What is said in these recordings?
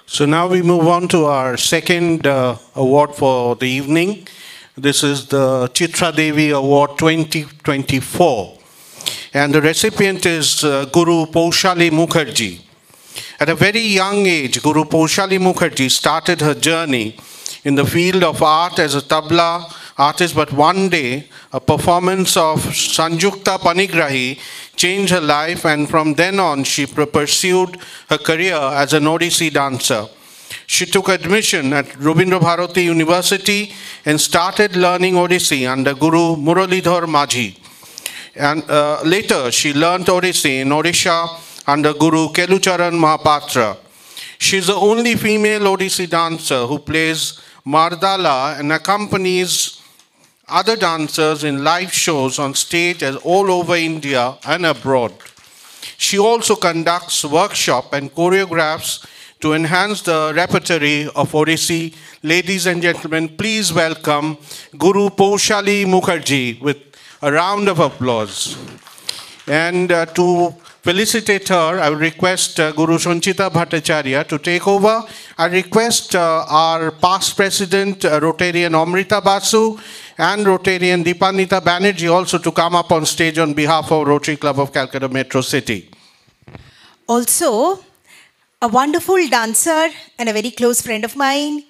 So now we move on to our second award for the evening. This is the Chitra Devi Award 2024. And the recipient is Guru Paushali Mukherjee. At a very young age, Guru Paushali Mukherjee started her journey in the field of art as a tabla artist, but one day a performance of Sanjukta Panigrahi changed her life, and from then on she pursued her career as an Odissi dancer. She took admission at Rabindra Bharati University and started learning Odissi under Guru Muralidhar Majhi. And later she learned Odissi in Odisha under Guru Kelucharan Mahapatra. She is the only female Odissi dancer who plays Mardala and accompanies other dancers in live shows on stage all over India and abroad. She also conducts workshops and choreographs to enhance the repertoire of Odissi. Ladies and gentlemen, please welcome Guru Paushali Mukherjee with a round of applause. And to felicitate her, I will request Guru Sanchita Bhattacharya to take over. I request our past president, Rotarian Amrita Basu, and Rotarian Deepanita Banerjee also to come up on stage on behalf of Rotary Club of Calcutta Metro City. Also, a wonderful dancer and a very close friend of mine.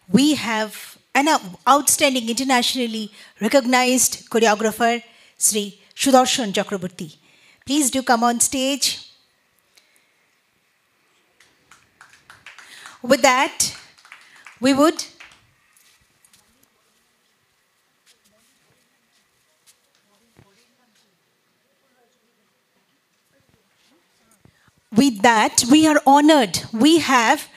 We have an outstanding internationally recognized choreographer, Sri Sudarshan Chakraborty. Please do come on stage. With that, we would we are honored. We have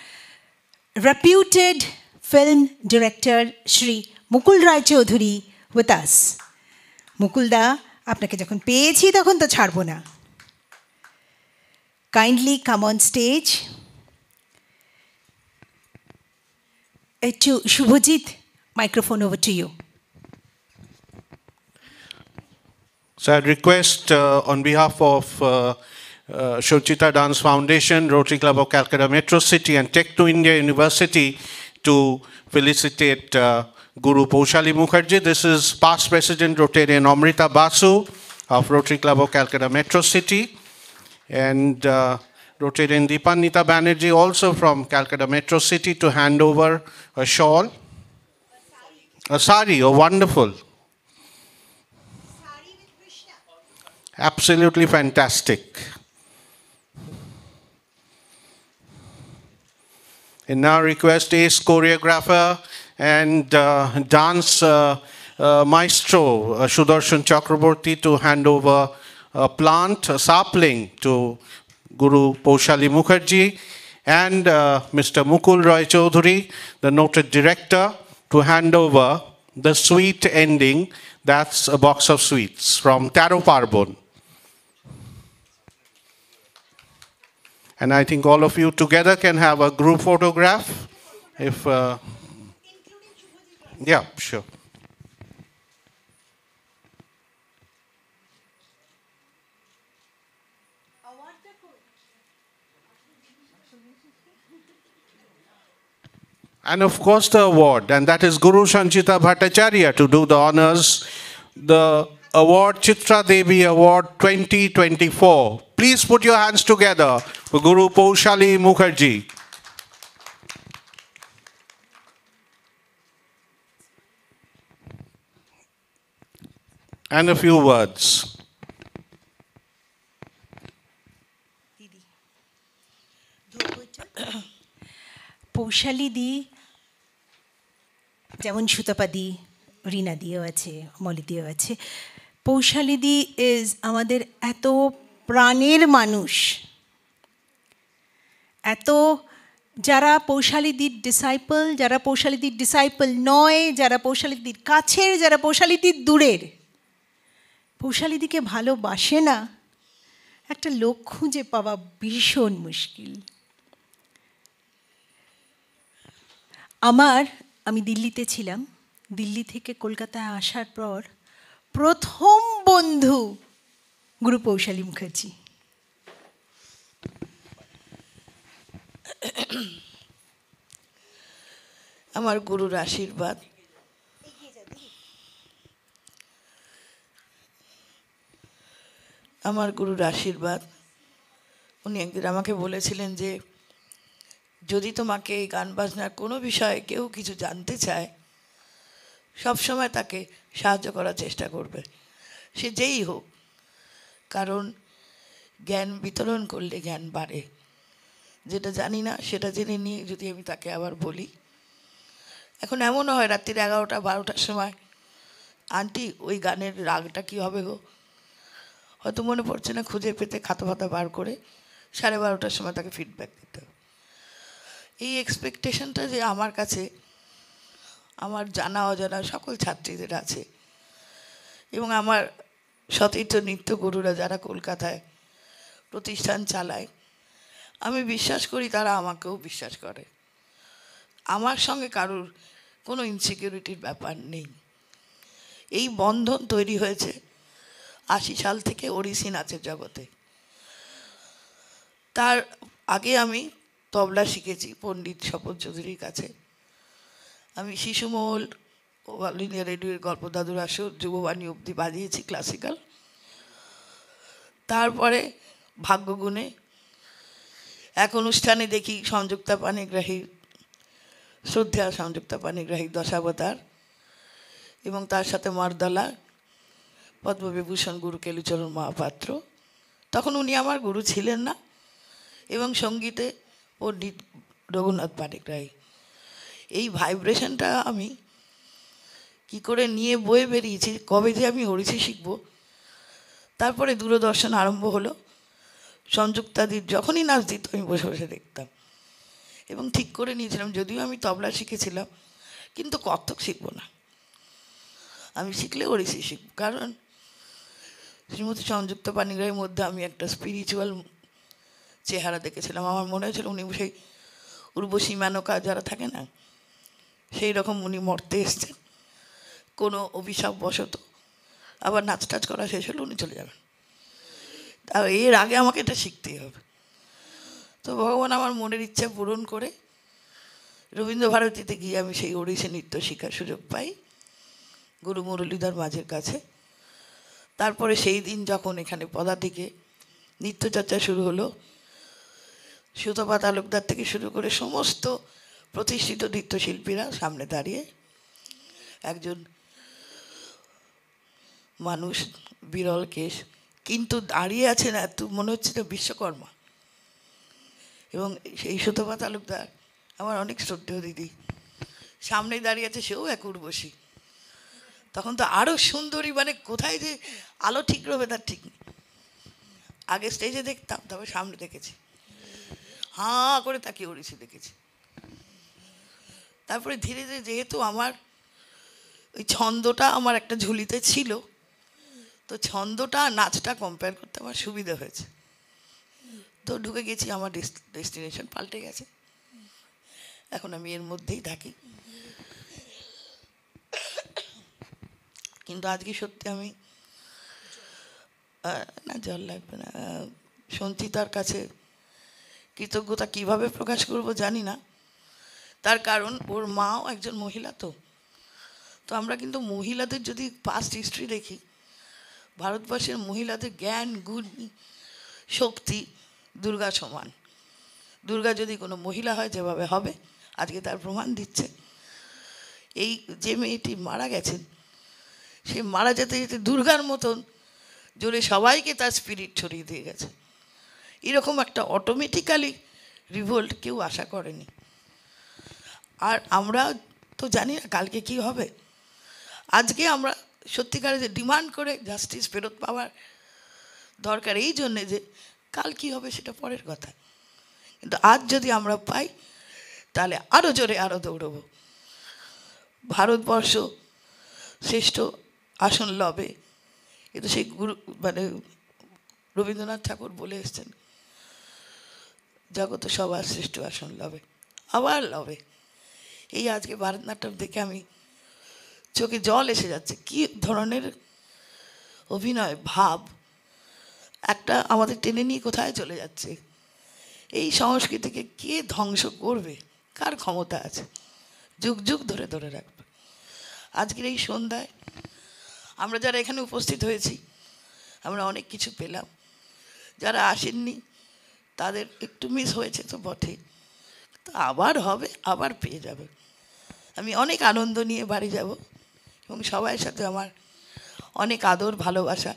reputed film director Shri Mukul Rai Chaudhuri with us. Mukul da, আপনাকে যখন পেয়েছি তখন তো ছাড়বো না. Kindly come on stage. To Shubhajit, microphone over to you. So I request on behalf of Shochita Dance Foundation, Rotary Club of Calcutta Metro City and Tech to India University to felicitate Guru Paushali Mukherjee. This is past President Rotarian Amrita Basu of Rotary Club of Calcutta Metro City, and Rotarian Deepanita Banerjee also from Calcutta Metro City to hand over a shawl. A sari, oh wonderful. Absolutely fantastic. And now request ace choreographer and dance maestro Sudarshan Chakraborty to hand over a plant, a sapling to Guru Paushali Mukherjee, and Mr. Mukul Rai Chaudhuri, the noted director, to hand over the sweet ending. That's a box of sweets from Taro Parbon. And I think all of you together can have a group photograph. If yeah, sure. And of course the award, and that is Guru Sanchita Bhattacharya to do the honors. The award, Chitra Devi Award 2024. Please put your hands together for Guru Paushali Mukherjee. And a few words. Paushali di যেমন সুতপাদি রিনা দিও আছে মলি দিও আছে পৌশালী দি is আমাদের এত প্রাণের মানুষ এত যারা পৌশালীদির ডিসাইপল নয় যারা পৌশালীদির কাছের যারা পৌশালীদির দূরের পৌশালীদিকে ভালোবাসে না একটা লোক খুঁজে পাওয়া ভীষণ মুশকিল আমি দিল্লিতে ছিলাম দিল্লি থেকে কলকাতায় আসার পর প্রথম বন্ধু গুরু পৌশালী মুখার্জি আমার গুরুর আশীর্বাদ, আমার গুরুর আশীর্বাদ। উনি একদিন আমাকে বলেছিলেন যে যদি তোমাকে এই গান বাজনার কোনো বিষয়ে কেউ কিছু জানতে চায়, সবসময় তাকে সাহায্য করার চেষ্টা করবে, সে যেই হোক, কারণ জ্ঞান বিতরণ করলে জ্ঞান বাড়ে। যেটা জানি না সেটা জেনে নিয়ে যদি আমি তাকে আবার বলি, এখন এমনও হয় রাত্রির 11টা 12টার সময়, আন্টি ওই গানের রাগটা কী হবে গো, হয়তো মনে পড়ছে না, খুঁজে পেতে খাতা ফাতা বার করে 12:30টার সময় তাকে ফিডব্যাক দিতে হবে। এই এক্সপেকটেশনটা যে আমার কাছে আমার জানা অজানা সকল ছাত্রীদের আছে, এবং আমার সতীর্থ নৃত্য গুরুরা যারা কলকাতায় প্রতিষ্ঠান চালায়, আমি বিশ্বাস করি তারা আমাকেও বিশ্বাস করে। আমার সঙ্গে কারোর কোনো ইনসিকিউরিটির ব্যাপার নেই। এই বন্ধন তৈরি হয়েছে 80 সাল থেকে ওড়িশি নাচের জগতে। তার আগে আমি তবলা শিখেছি পণ্ডিত স্বপন চৌধুরীর কাছে। আমি শিশুমহল, অল ইন্ডিয়া রেডিওর গল্প দাদুর আসর, যুববাণী অবধি বাজিয়েছি ক্লাসিক্যাল। তারপরে ভাগ্যগুণে এক অনুষ্ঠানে দেখি সংযুক্তা পাণিগ্রাহীর, শ্রদ্ধা সংযুক্তা পাণিগ্রাহীর দশাবতার, এবং তার সাথে মারদলা পদ্মবিভূষণ গুরু কেলুচরণ মহাপাত্র। তখন উনি আমার গুরু ছিলেন না, এবং সঙ্গীতে পণ্ডিত রঘুনাথ পাণিগ্রাহী। এই ভাইব্রেশনটা আমি কি করে নিয়ে বয়ে বেরিয়েছি, কবে যে আমি ওড়িশি শিখব। তারপরে দূরদর্শন আরম্ভ হলো, সংযুক্তাদির যখনই নাচ দিত আমি বসে বসে দেখতাম, এবং ঠিক করে নিয়েছিলাম যদিও আমি তবলা শিখেছিলাম কিন্তু কত্থক শিখব না, আমি শিখলে ওড়িশি শিখব। কারণ শ্রীমতী সংযুক্তা পাণিগ্রাহীর মধ্যে আমি একটা স্পিরিচুয়াল চেহারা দেখেছিলাম। আমার মনে হয়েছিল উনি সেই উর্বশী মেনকা যারা থাকে না, সেই রকম উনি মরতে এসছেন কোনো অভিশাপ বশত, আবার নাচ টাচ করা শেষ হলে উনি চলে যাবেন। আর এর আগে আমাকে এটা শিখতেই হবে। তো ভগবান আমার মনের ইচ্ছা পূরণ করে রবীন্দ্রভারতীতে গিয়ে আমি সেই ওড়িশি নৃত্য শেখার সুযোগ পাই গুরু মুরলীধর মাঝের কাছে। তারপরে সেই দিন যখন এখানে পদাতিকে নৃত্যচর্চা শুরু হলো, সুতপা তালুকদার থেকে শুরু করে সমস্ত প্রতিষ্ঠিত নৃত্যশিল্পীরা সামনে দাঁড়িয়ে, একজন মানুষ বিরল কেশ কিন্তু দাঁড়িয়ে আছে না, তো মনে হচ্ছে না বিশ্বকর্মা। এবং সেই সুতপা তালুকদার আমার অনেক শ্রদ্ধেয় দিদি, সামনে দাঁড়িয়ে আছে, সেও এক উর্বশী। তখন তো আরও সুন্দরী, মানে কোথায় যে আলো ঠিক রবে তার ঠিক নেই। আগে স্টেজে দেখতাম, তবে সামনে দেখেছি, হাঁ করে তাকিয়ে ওড়িশি দেখেছি। তারপরে ধীরে ধীরে যেহেতু আমার ওই ছন্দটা আমার একটা ঝুলিতে ছিল, তো ছন্দটা নাচটা কম্পেয়ার করতে আমার সুবিধা হয়েছে। তো ঢুকে গেছি, আমার ডেস্টিনেশন পাল্টে গেছে, এখন আমি এর মধ্যেই থাকি। কিন্তু আজকে সত্যি আমি না, জল লাগবে না, সঞ্চিতার কাছে কৃতজ্ঞতা কিভাবে প্রকাশ করব জানি না। তার কারণ ওর মাও একজন মহিলা। তো আমরা কিন্তু মহিলাদের যদি পাস্ট হিস্ট্রি দেখি, ভারতবর্ষের মহিলাদের জ্ঞান গুণ শক্তি দুর্গা সমান। দুর্গা যদি কোনো মহিলা হয় যেভাবে হবে, আজকে তার প্রমাণ দিচ্ছে। এই যে মেয়েটি মারা গেছেন, সে মারা যেতে যেতে দুর্গার মতন জোরে সবাইকে তার স্পিরিট ছড়িয়ে দিয়ে গেছে। এরকম একটা অটোমেটিক্যালি রিভোল্ট কেউ আশা করেনি। আর আমরা তো জানি না কালকে কি হবে। আজকে আমরা সত্যিকারে যে ডিমান্ড করে জাস্টিস ফেরত পাওয়ার দরকার, এই জন্যে যে কাল কি হবে সেটা পরের কথা, কিন্তু আজ যদি আমরা পাই তাহলে আরও জোরে আরও দৌড়ব। ভারতবর্ষ শ্রেষ্ঠ আসন লবে, এ তো সেই গুরু, মানে রবীন্দ্রনাথ ঠাকুর বলে এসছেন, জগত সবার শ্রেষ্ঠ আসন লবে, আবার লবে। এই আজকে ভারতনাট্যম দেখে আমি চোখে জল এসে যাচ্ছে। কি ধরনের অভিনয়, ভাব, একটা আমাদের টেনে নিয়ে কোথায় চলে যাচ্ছে। এই সংস্কৃতিকে কে ধ্বংস করবে, কার ক্ষমতা আছে? যুগ যুগ ধরে ধরে রাখবে। আজকের এই সন্ধ্যায় আমরা যারা এখানে উপস্থিত হয়েছি, আমরা অনেক কিছু পেলাম। যারা আসেননি তাদের একটু মিস হয়েছে তো বটেই, তো আবার হবে, আবার পেয়ে যাবে। আমি অনেক আনন্দ নিয়ে বাড়ি যাব এবং সবার সাথে আমার অনেক আদর ভালোবাসা।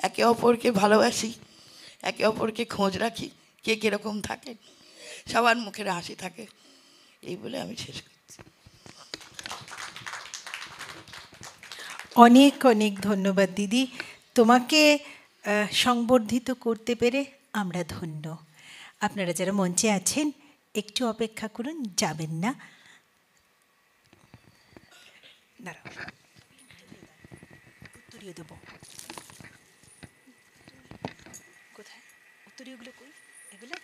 একে অপরকে ভালোবাসি, একে অপরকে খোঁজ রাখি, কে কীরকম থাকে, সবার মুখের হাসি থাকে, এই বলে আমি শেষ করছি। অনেক অনেক ধন্যবাদ দিদি, তোমাকে সংবর্ধিত করতে পেরে আমরা ধন্য। আপনারা যারা মঞ্চে আছেন একটু অপেক্ষা করুন, যাবেন না। উত্তরীয় দেবো কোথায়? উত্তরীয়গুলো কই? এগুলো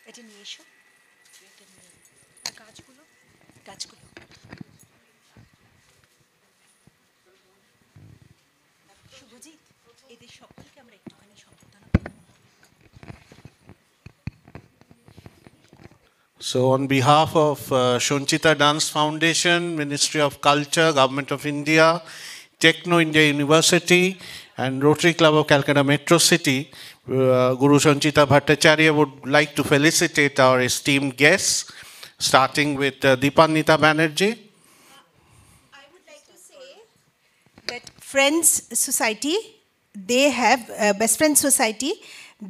এটা নিয়ে এসো, কাজগুলো কাজগুলো শুভজিৎ, এদের সকলকে আমরা একটুখানি সম্বোধনা করব। So on behalf of Shonchita Dance Foundation, Ministry of Culture, Government of India, Techno India University and Rotary Club of Calcutta Metro City, Guru Shonchita Bhattacharya would like to felicitate our esteemed guests, starting with Deepanita Banerjee. I would like to say that Friends Society, they have Best Friends Society,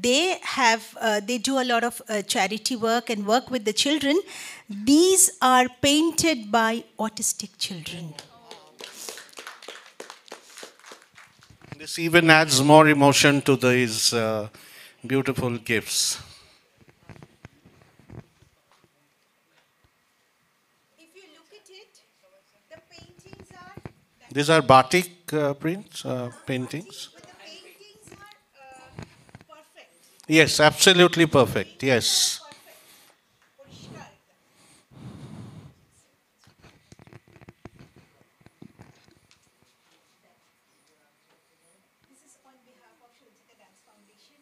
they do a lot of charity work and work with the children. These are painted by autistic children. This even adds more emotion to these beautiful gifts. If you look at it, the paintings are These are batik prints, paintings. but the paintings are perfect. Yes, absolutely perfect. Yes. This is on behalf of Shonchita Dance Foundation.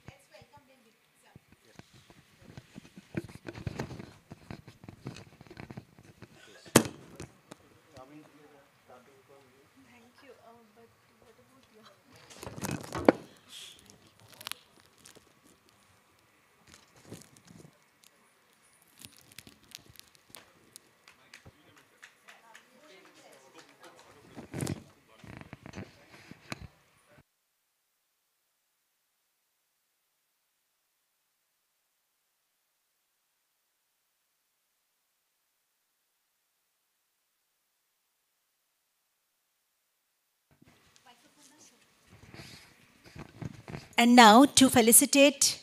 Let's welcome them with some. And now to felicitate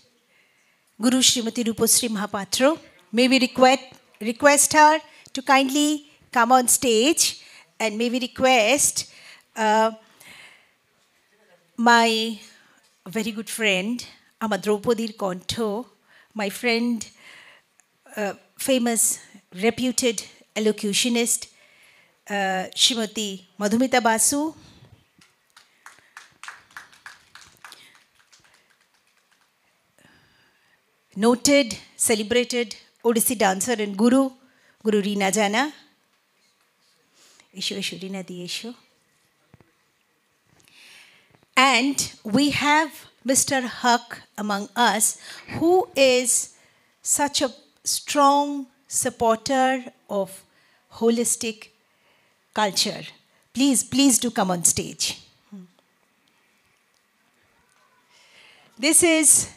Guru Srimati Rupasri Mahapatro, may we request her to kindly come on stage, and may we request my very good friend, Amar Draupadir Kontho, my friend, famous, reputed elocutionist, Srimati Madhumita Basu, noted, celebrated Odissi dancer and Guru Reena Jana. Isho Reena di Isho. And we have Mr. Huck among us, who is such a strong supporter of holistic culture. Please do come on stage. This is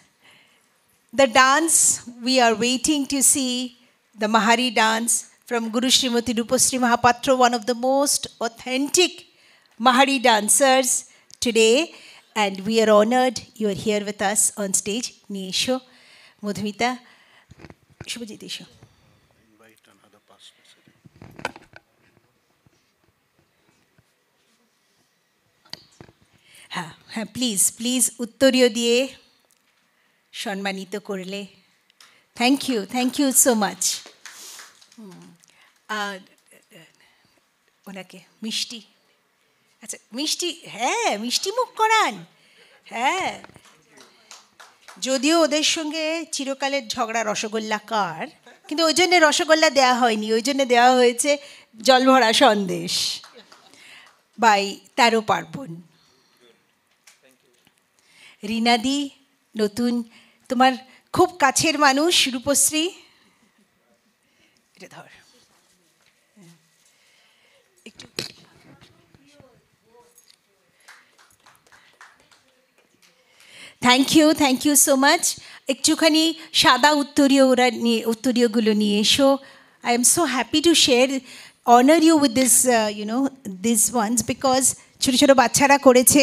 the dance we are waiting to see, the Mahari dance from Guru Srimati Rupasri Mahapatro, one of the most authentic Mahari dancers today. And we are honored you are here with us on stage. Nisho, Madhumita, Shubhajit Isho. Invite another past president. হ্যাঁ হ্যাঁ please please উত্তরীয় দিয়ে সম্মানিত করলে thank you so much ওনাকে মিষ্টি আচ্ছা মিষ্টি হ্যাঁ মিষ্টি মুখ করান হ্যাঁ যদিও ওদের সঙ্গে চিরকালের ঝগড়া রসগোল্লা কার কিন্তু ওই জন্যে রসগোল্লা দেওয়া হয়নি ওই জন্যে দেওয়া হয়েছে জলভরা সন্দেশ বাই 13 পার্বণ রিনাদি নতুন তোমার খুব কাছের মানুষ রূপশ্রী এটা ধর একটু থ্যাংক ইউ সো মাচ একটুখানি সাদা উত্তরীয় ওরা নিয়ে উত্তরীয়গুলো নিয়ে এসো I am so happy to share honour you with this this ones because ছোটো ছোটো বাচ্চারা করেছে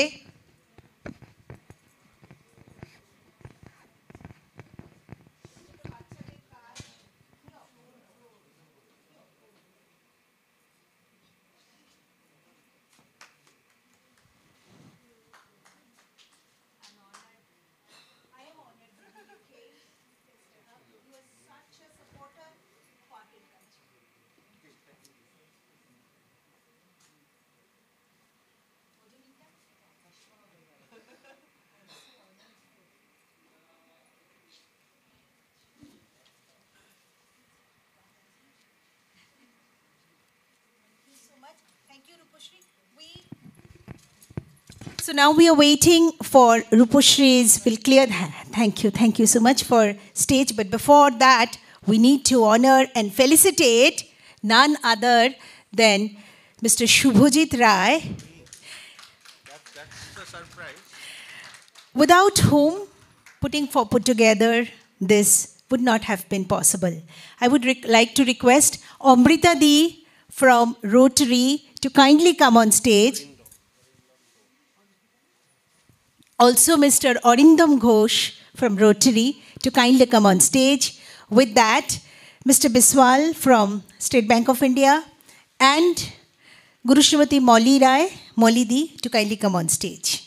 So now we are waiting for Ruposhree's will clear. Thank you so much for stage. But before that, we need to honor and felicitate none other than Mr. Shubhajit Rai. That's a surprise. Without whom put together this would not have been possible. I would like to request Amrita Di from Rotary to kindly come on stage. Also, Mr. Arindam Ghosh from Rotary to kindly come on stage. With that, Mr. Biswal from State Bank of India and Guru Shrimati Molly Di to kindly come on stage.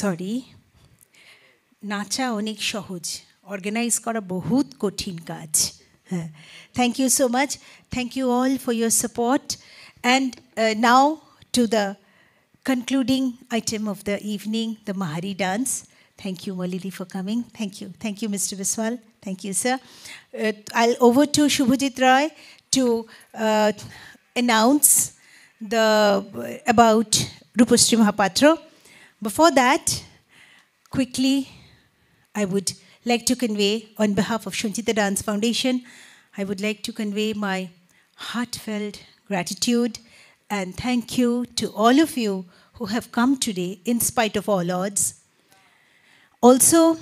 Sorry নাচা অনেক সহজ organise করা বহুত কঠিন কাজ Thank you so much. Thank you all for your support. And now to the concluding item of the evening, the Mahari dance. Thank you, Malili, for coming. Thank you. Thank you, Mr. Biswal. Thank you, sir. I'll over to Shubhajit Roy to announce about Rupashri Mahapatra. Before that, quickly, I would like to convey, on behalf of Sanchita Dance Foundation, I would like to convey my heartfelt gratitude and thank you to all of you who have come today in spite of all odds. Also,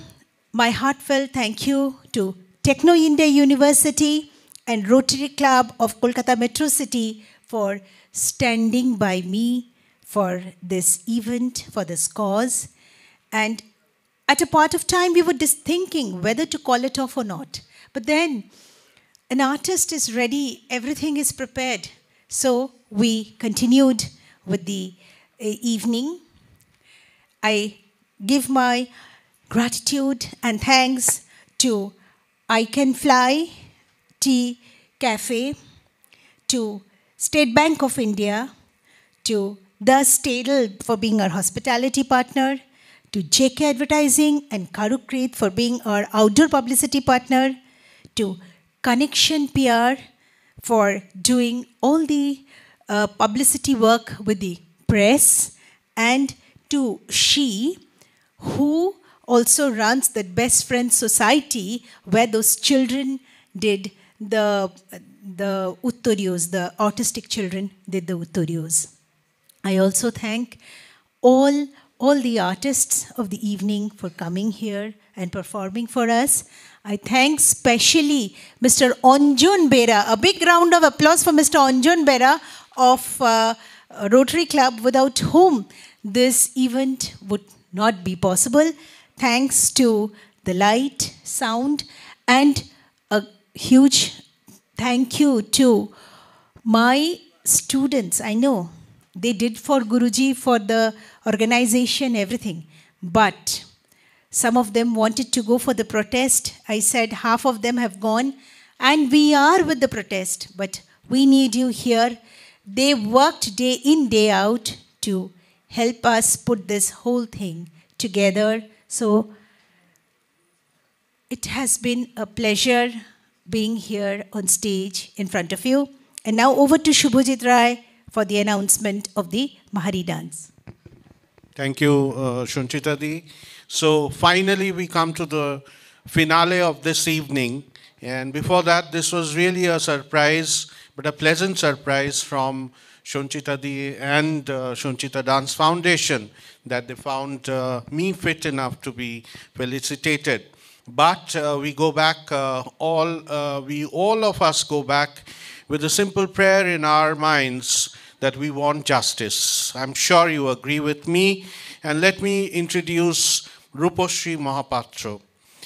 my heartfelt thank you to Techno India University and Rotary Club of Kolkata Metro City for standing by me for this event, for this cause. And at a part of time, we were just thinking whether to call it off or not. But then, an artist is ready, everything is prepared. So we continued with the evening. I give my gratitude and thanks to I Can Fly Tea Cafe, to State Bank of India, to The Stadel for being our hospitality partner, to JK Advertising and Karuk Kreet for being our outdoor publicity partner, to Connection PR for doing all the publicity work with the press, and to She, who also runs the Best Friends Society, where those children did the Uttarios, the autistic children did the Uttarios. I also thank all the artists of the evening for coming here and performing for us. I thank specially Mr. Anjan Bera. A big round of applause for Mr. Anjan Bera of Rotary Club, without whom this event would not be possible. Thanks to the light, sound, and a huge thank you to my students. I know they did for Guruji, for the organization, everything. But some of them wanted to go for the protest. I said half of them have gone, and we are with the protest, but we need you here. They worked day in, day out to help us put this whole thing together. So it has been a pleasure being here on stage in front of you. And now over to Shubhajit Rai for the announcement of the Mahari dance. Thank you, Sanchita Di. So finally we come to the finale of this evening. And before that, this was really a surprise, but a pleasant surprise from Sanchita Di and Sanchita Dance Foundation, that they found me fit enough to be felicitated. But we go back, all of us go back with a simple prayer in our minds that we want justice. I'm sure you agree with me. And let me introduce Rupashri Mahapatra.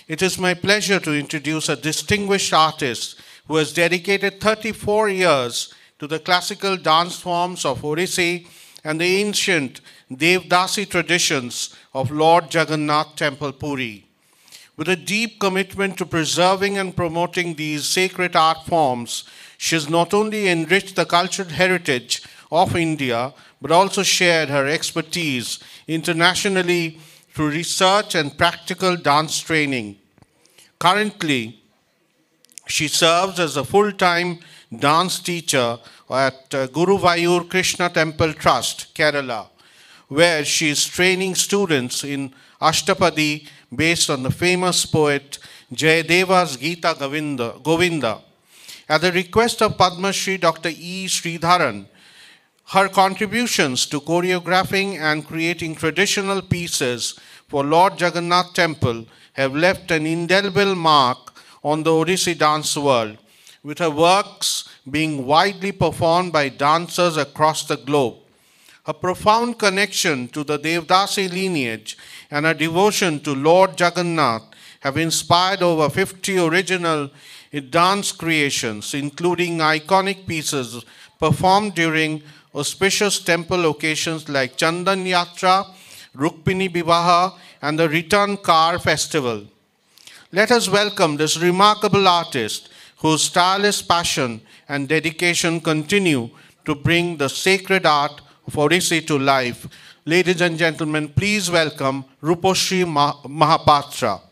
It is my pleasure to introduce a distinguished artist who has dedicated 34 years to the classical dance forms of Odissi and the ancient Devdasi traditions of Lord Jagannath Temple, Puri. With a deep commitment to preserving and promoting these sacred art forms, she has not only enriched the cultural heritage of India, but also shared her expertise internationally through research and practical dance training. Currently, she serves as a full-time dance teacher at Guruvayur Krishna Temple Trust, Kerala, where she is training students in Ashtapadi based on the famous poet Jayadeva's Gita Govinda. At the request of Padma Shri Dr. E. Sridharan, her contributions to choreographing and creating traditional pieces for Lord Jagannath Temple have left an indelible mark on the Odissi dance world, with her works being widely performed by dancers across the globe. Her profound connection to the Devdasi lineage and her devotion to Lord Jagannath have inspired over 50 original dance creations, including iconic pieces performed during auspicious temple occasions like Chandan Yatra, Rukmini Vivaha, and the Return Car Festival. Let us welcome this remarkable artist whose tireless passion and dedication continue to bring the sacred art of Odissi to life. Ladies and gentlemen, please welcome Ruposhri Mahapatra.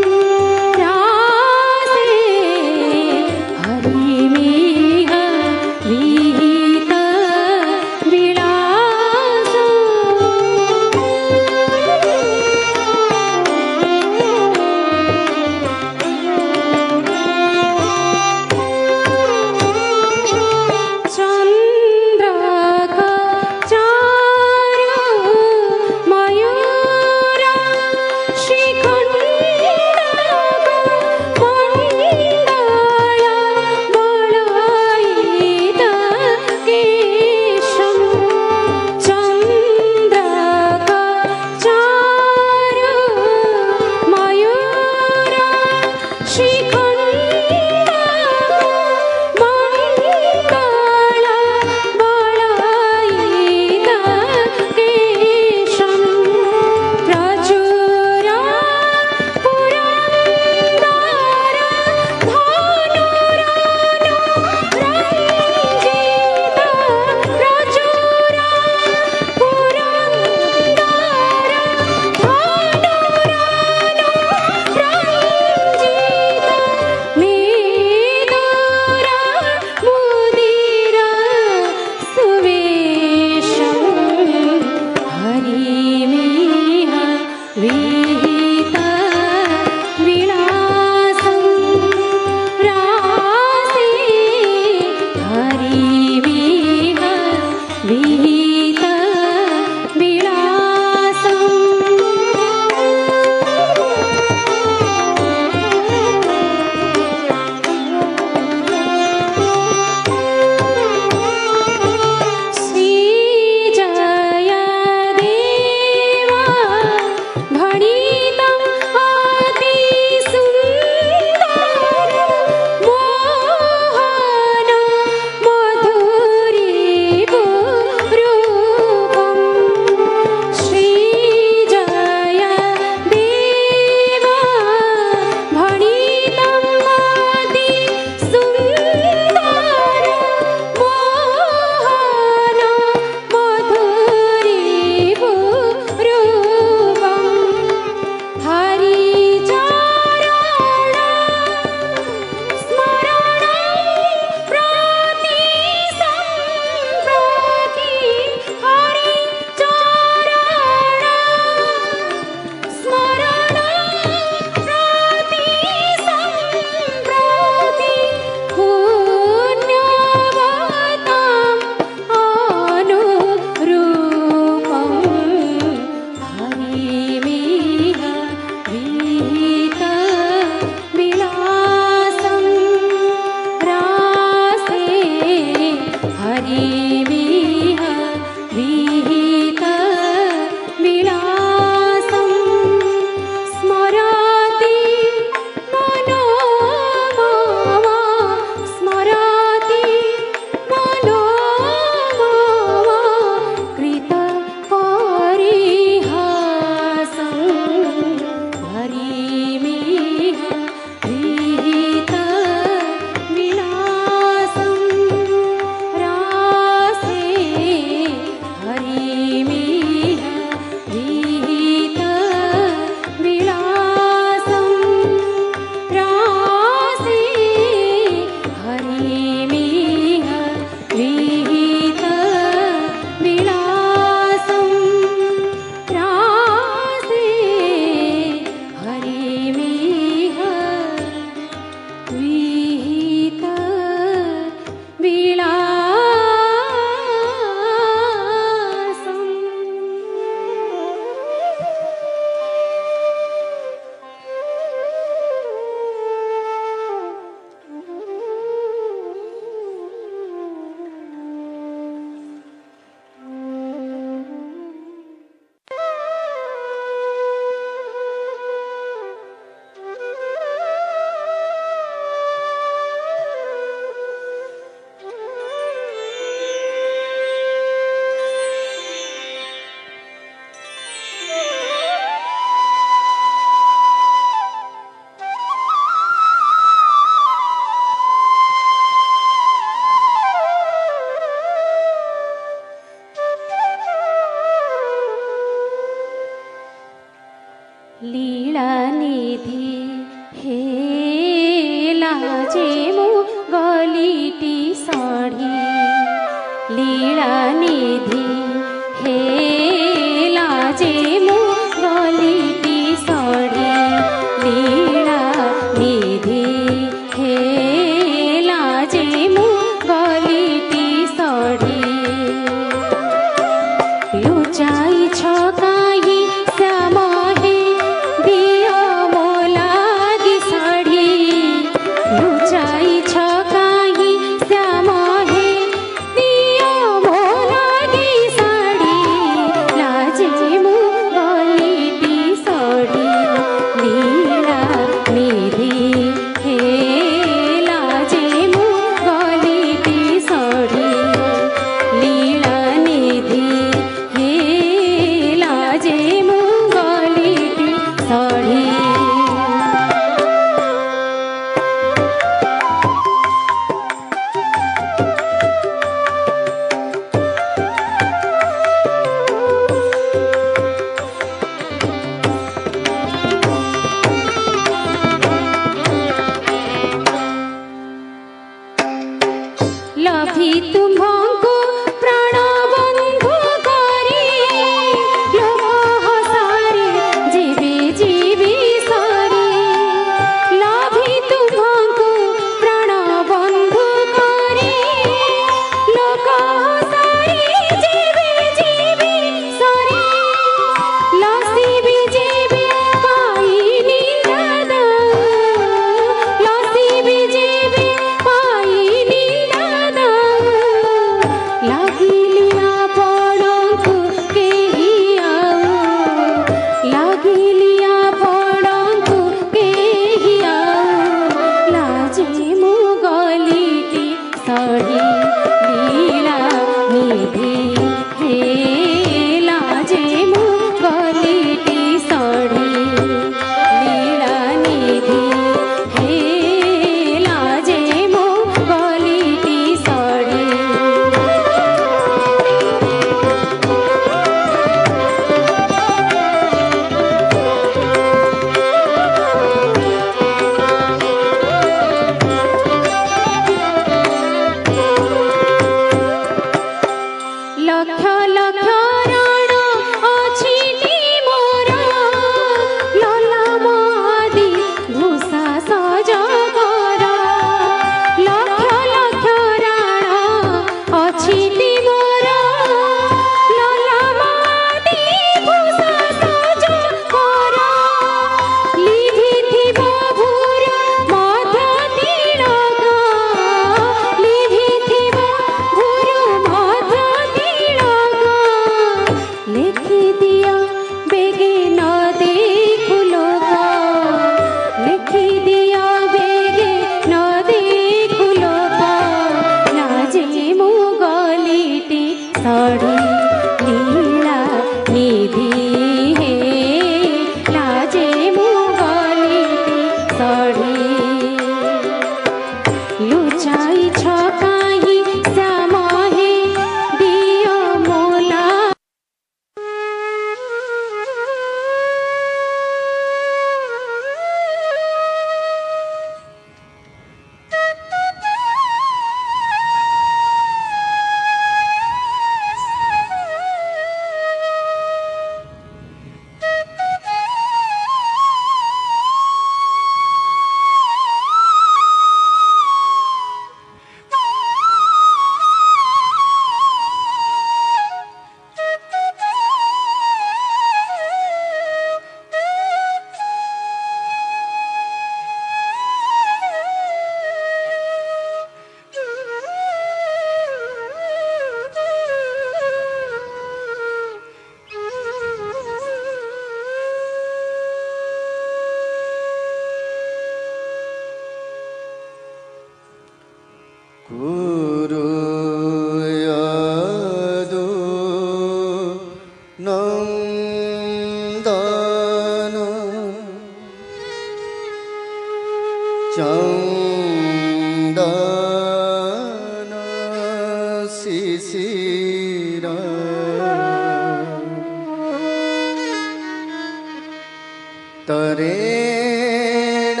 तरेण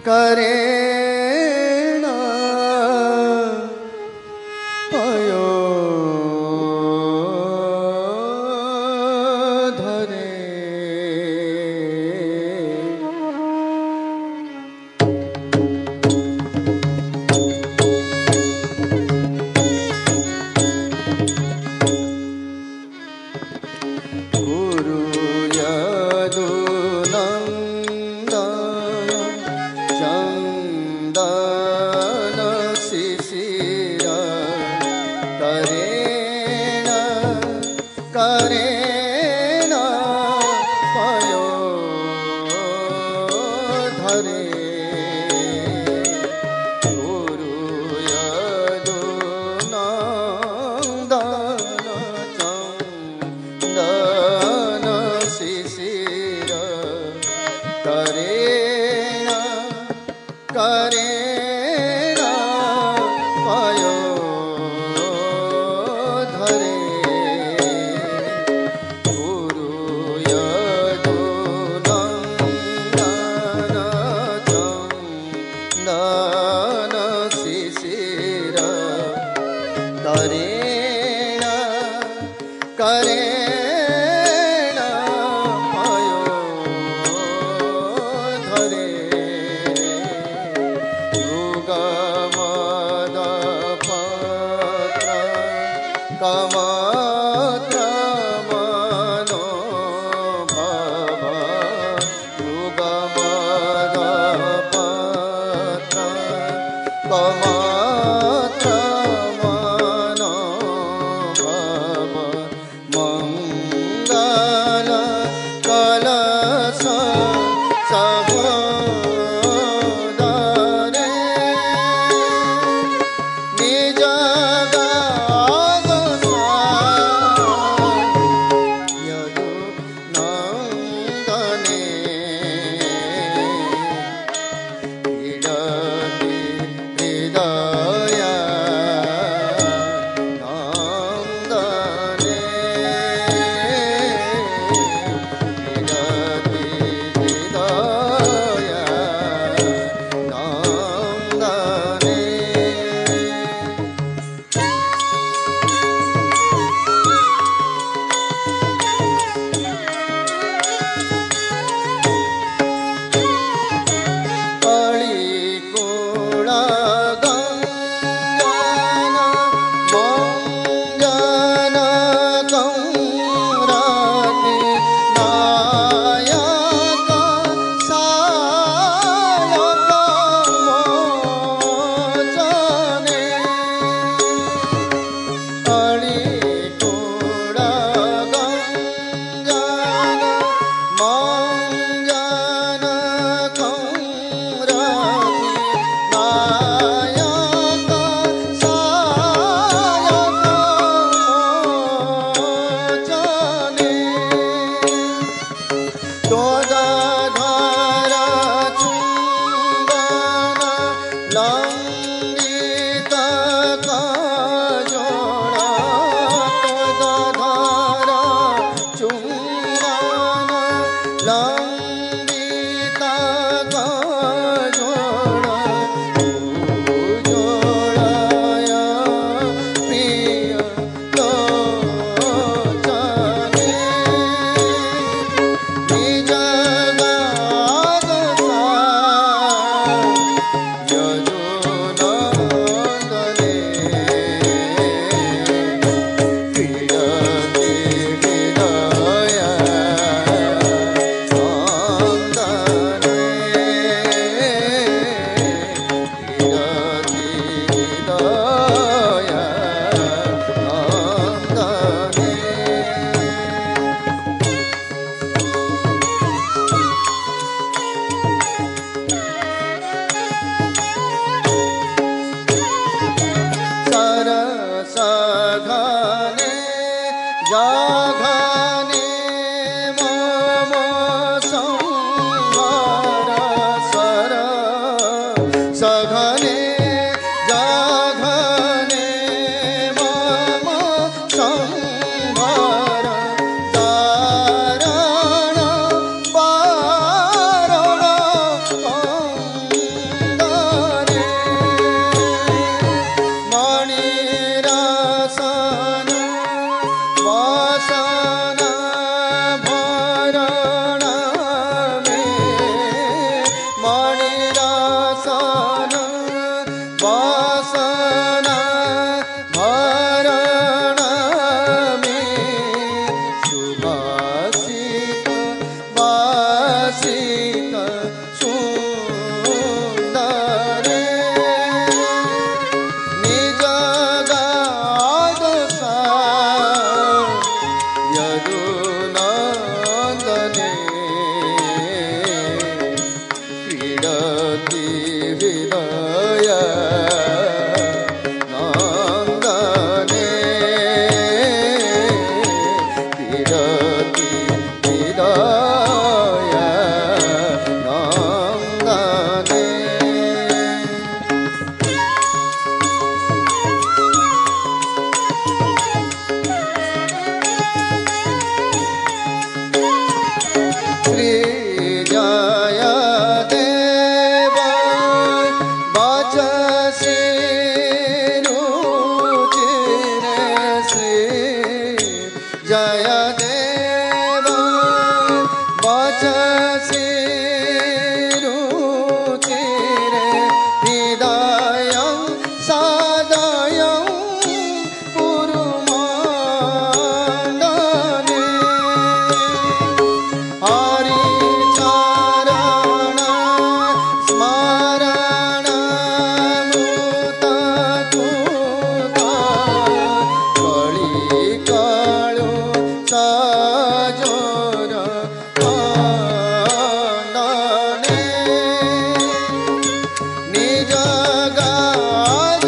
करेण पयो धरे জাঘানে মম সংহার সর সঘনে জাঘানে মম সংহার দারণ বারণ অঙ্গনে মণিরাসন বাসন ভরণ মে মণিরাসন বাসন ভরণ মে সুভাষিত বাসিত সুন্দরে নিজ গাদ यदुनन्दने क्रीडति हृदय नन्दने क्रीडति हृदय नन्दने श्री जय देव बचसि रुचिरे श्री जय देव बचसि रुचिरे हृदय सदय पुरुमण्डने हरि चरण स्मरण मुत तुत कळि कळु सजोर खण्डने निज गाद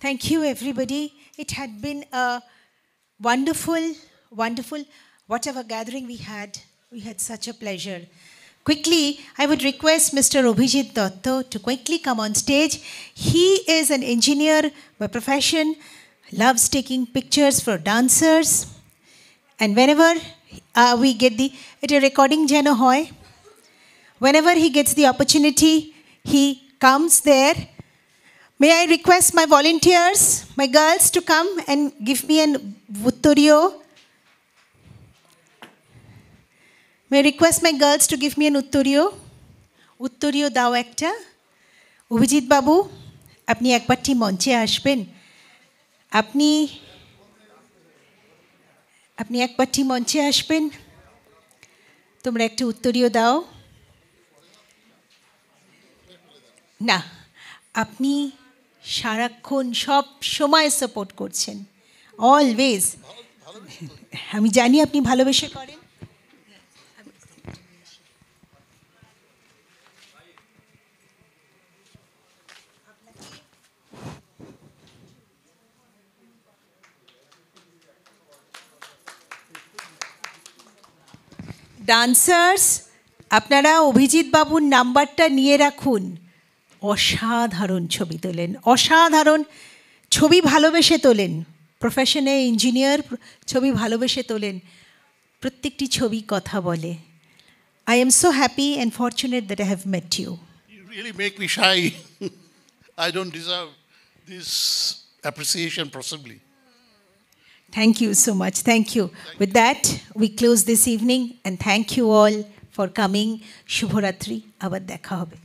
Thank you, everybody. It had been a wonderful, whatever gathering we had such a pleasure. Quickly, I would request Mr. Abhijit Dotto to quickly come on stage. He is an engineer by profession, loves taking pictures for dancers. And whenever we get it's a recording jeno hoy. Whenever he gets the opportunity, he comes there. May I request my volunteers, my girls, to come and give me an uttoriyo? May I request my girls to give me an uttoriyo? Uttoriyo dao ekta. Abhijit babu, apni ekbarti monche ashben. Apni ekbarti monche ashben. Tomra ekta uttoriyo dao. না আপনি সারাক্ষণ সব সময় support করছেন always আমি জানি আপনি ভালোবেসে করেন ডান্সার্স আপনারা অভিজিৎ বাবুর নাম্বারটা নিয়ে রাখুন অসাধারণ ছবি তোলেন অসাধারণ ছবি ভালোবেসে তোলেন প্রফেশনে ইঞ্জিনিয়ার ছবি ভালোবেসে তোলেন প্রত্যেকটি ছবি কথা বলে I am so happy and fortunate that I have met you. You really make me shy. I don't deserve this appreciation possibly. Thank you so much. Thank you. With that, we close this evening and thank you all for coming. Shubhoratri. আবার দেখা হবে